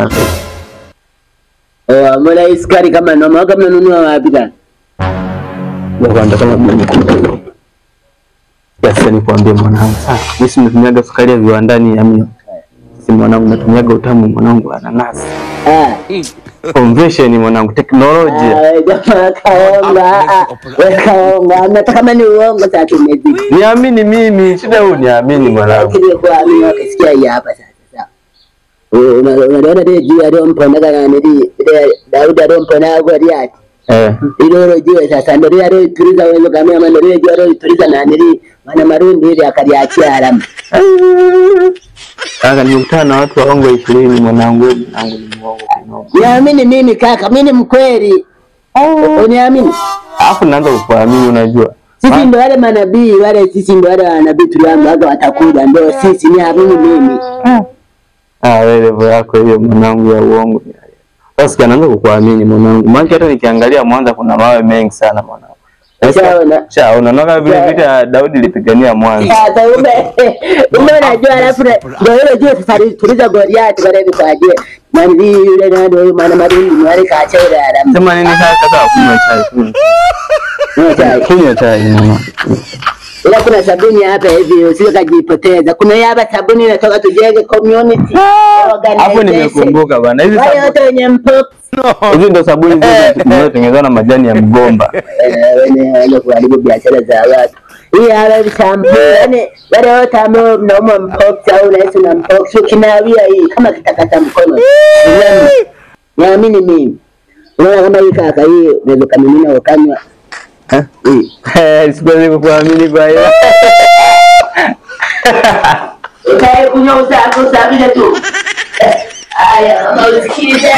sasa. Mbona hii sukari kama noma kama unanunua wapi kana? Kwanza kama mnanikuta. Sasa nikwambie mwanangu. Mimi natumiaga sukari ya viwandani ya mimi. Si mwanangu natumiaga utamu mwanangu ananasi. Conversion mwanangu teknolojia. Jamaa kaonga. Nataka kama ni uongo sasa tumezi. Niamini mimi, shida huu niamini mwanangu. Kile kwa mimi wakisikia hii hapa sasa. Unaona ile juu aliyompondaga na nili Daudi aliyompondaga kwa Riati. Ile juu sasa ndio ile tuliza wewe kama ama ndio ile juu tuliza na nili maana marundi ile akaliachia alama. Kaka nimekutana na watu waongo 20 mwanangu ni muongo. Niamini mimi kaka, mimi ni mkweli. Uniamini? Alafu naanza kukuamini unajua. Sisi ndio wale manabii, sisi ndio wale manabii tuliambiwa watakuja ndio sisi niamini mimi. Wewe yako hiyo mwanangu ya uongo. Sasa naanza kukuamini mwanangu. Maana hata nikiangalia Mwanza kuna mawe mengi sana mwanangu. Sasa unaona vile vita Daudi lipigania Mwanza. Sasa unajua alafu ndio ile juu safari tuliza Goliath wale kwa ajili. Mani yule ndio maana marundi wale kaachera alama. Sema nini sasa kunywa chai. Kunywa chai mama. Ila kuna sabuni hapa hivi usije kujipoteza. Kuna hapa sabuni inatoka tujenge community. Hapo nimekumbuka bana. Hizi sabuni wote wenye mpox. Hizi ndo sabuni zinazotengenezwa na majani ya mgomba. Wewe kuharibu biashara za watu. Hii hapa shampoo yani wale wote ambao mnaumwa mpox au unahisi na mpox ukinawia hii kama kitakata mkono. Niamini mimi. Unaona kama hii kaka hii unaweza kamimina ukanywa. Siwezi kukuamini kwa hiyo. Ukae kunywa usafiri tu. Aya, kama usikilize.